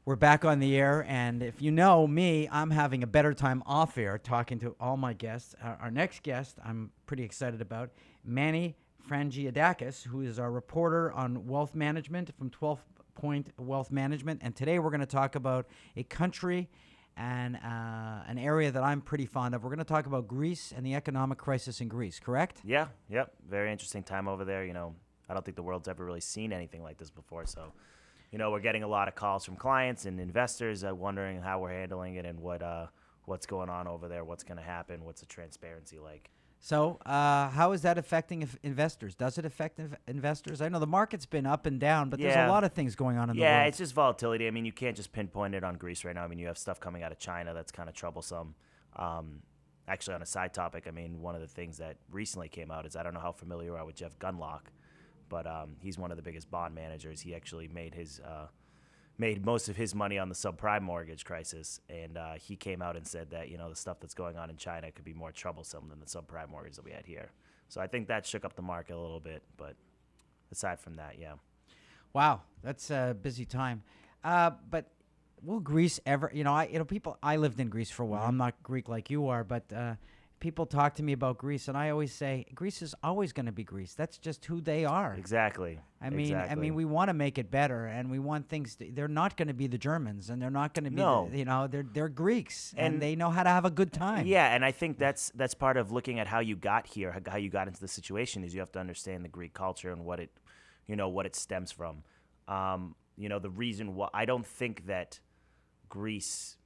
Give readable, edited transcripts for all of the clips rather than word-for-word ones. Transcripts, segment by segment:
We're back on the air, and if you know me, I'm having a better time off air talking to all my guests. Our next guest, I'm pretty excited about, Manny Frangiadakis, who is our reporter on wealth management from 12 Point Wealth Management. And today we're going to talk about a country and an area that I'm pretty fond of. We're going to talk about Greece and the economic crisis in Greece, correct? Yeah, yep. Very interesting time over there. I don't think the world's ever really seen anything like this before, so... we're getting a lot of calls from clients and investors wondering how we're handling it and what's going on over there, what's going to happen, what's the transparency like. So how is that affecting investors? Does it affect investors? I know the market's been up and down, but there's a lot of things going on in the world. Yeah, it's just volatility. I mean, you can't just pinpoint it on Greece right now. I mean, you have stuff coming out of China that's kind of troublesome. Actually, on a side topic, I mean, one of the things that recently came out is I don't know how familiar you are with Jeff Gundlach, but he's one of the biggest bond managers. He actually made most of his money on the subprime mortgage crisis, and he came out and said that the stuff that's going on in China could be more troublesome than the subprime mortgage that we had here. So I think that shook up the market a little bit, but aside from that, yeah. Wow, that's a busy time. But will Greece ever? I lived in Greece for a while. Mm-hmm. I'm not Greek like you are, but. People talk to me about Greece, and I always say Greece is always going to be Greece. That's just who they are. Exactly. I mean, we want to make it better, and we want things. They're not going to be the Germans, and they're not going to be. They're Greeks, and they know how to have a good time. Yeah, and I think that's part of looking at how you got here, how you got into the situation. Is you have to understand the Greek culture and what it stems from. The reason why I don't think that Greece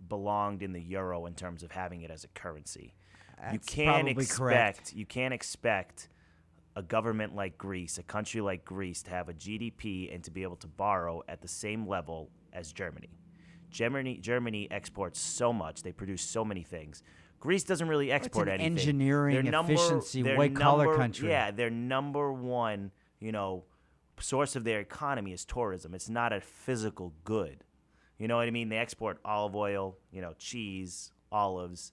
belonged in the euro in terms of having it as a currency. That's you can't correct. You can't expect a government like Greece, a country like Greece, to have a GDP and to be able to borrow at the same level as Germany. Germany exports so much; they produce so many things. Greece doesn't really export it's an anything. Engineering, efficiency, white-collar country. Yeah, their number one, source of their economy is tourism. It's not a physical good. You know what I mean? They export olive oil, cheese, olives.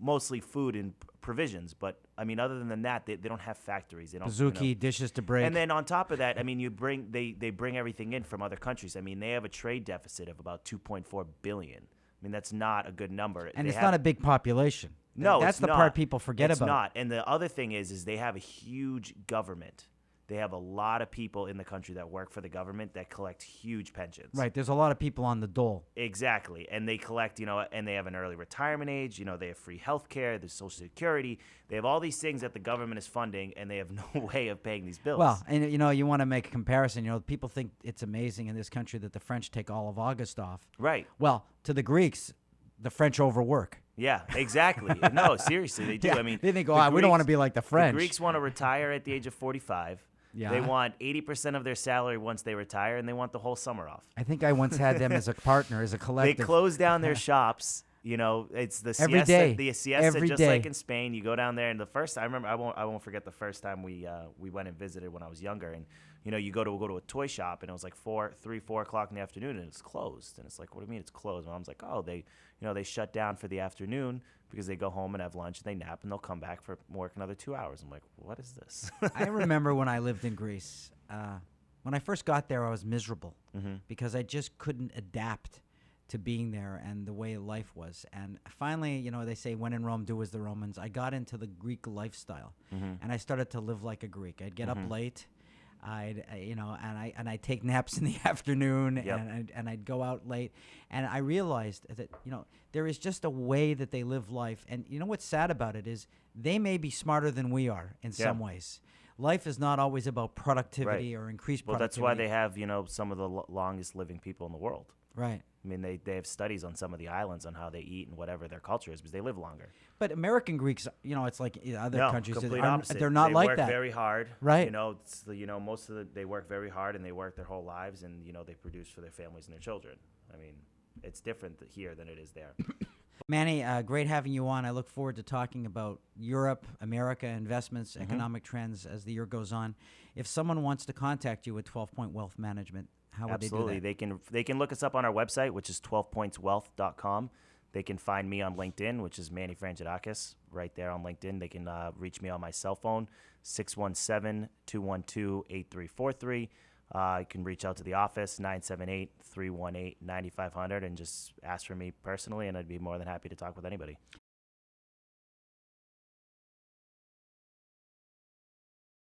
Mostly food and provisions, but I mean, other than that, they don't have factories. They don't Bouzouki, dishes to break. And then on top of that, I mean, they bring everything in from other countries. I mean, they have a trade deficit of about $2.4 billion. I mean, that's not a good number. And it's not a big population. No, that's the part people forget about. It's not. And the other thing is they have a huge government. They have a lot of people in the country that work for the government that collect huge pensions. Right. There's a lot of people on the dole. Exactly. And they collect, and they have an early retirement age. They have free health care. There's Social Security. They have all these things that the government is funding, and they have no way of paying these bills. Well, and, you want to make a comparison. People think it's amazing in this country that the French take all of August off. Right. Well, to the Greeks, the French overwork. Yeah, exactly. No, seriously, they do. Yeah, I mean, they think, we don't want to be like the French. The Greeks want to retire at the age of 45. Yeah. They want 80% of their salary once they retire, and they want the whole summer off. I think I once had them as a partner, as a collective. They close down their shops. It's the every siesta. Day. The siesta, every just day. like in Spain. You go down there, and the first I remember, I won't forget the first time we went and visited when I was younger, and you go to a toy shop, and it was like 4 o'clock in the afternoon, and it's closed. And it's like, what do you mean it's closed? My mom's like, oh, they shut down for the afternoon because they go home and have lunch, and they nap, and they'll come back for work another 2 hours. I'm like, what is this? I remember when I lived in Greece. When I first got there, I was miserable because I just couldn't adapt to being there and the way life was. And finally, they say, when in Rome, do as the Romans. I got into the Greek lifestyle, and I started to live like a Greek. I'd get up late. I'd take naps in the afternoon, and I'd go out late, and I realized that there is just a way that they live life, and what's sad about it is they may be smarter than we are in some ways. Life is not always about productivity or increased productivity. Well, that's why they have some of the longest living people in the world. Right. I mean, they have studies on some of the islands on how they eat and whatever their culture is because they live longer. But American Greeks, it's like other countries. Complete opposite. They're not like that. They work very hard. Right. Most of they work very hard and they work their whole lives and, they produce for their families and their children. I mean, it's different here than it is there. Manny, great having you on. I look forward to talking about Europe, America, investments, economic trends as the year goes on. If someone wants to contact you with 12 Point Wealth Management, how would Absolutely. they do that? They can look us up on our website, which is 12pointswealth.com. they can find me on LinkedIn, which is Manny Frangiadakis, right there on LinkedIn. They can reach me on my cell phone, 617-212-8343. You can reach out to the office, 978-318-9500, and just ask for me personally, and I'd be more than happy to talk with anybody.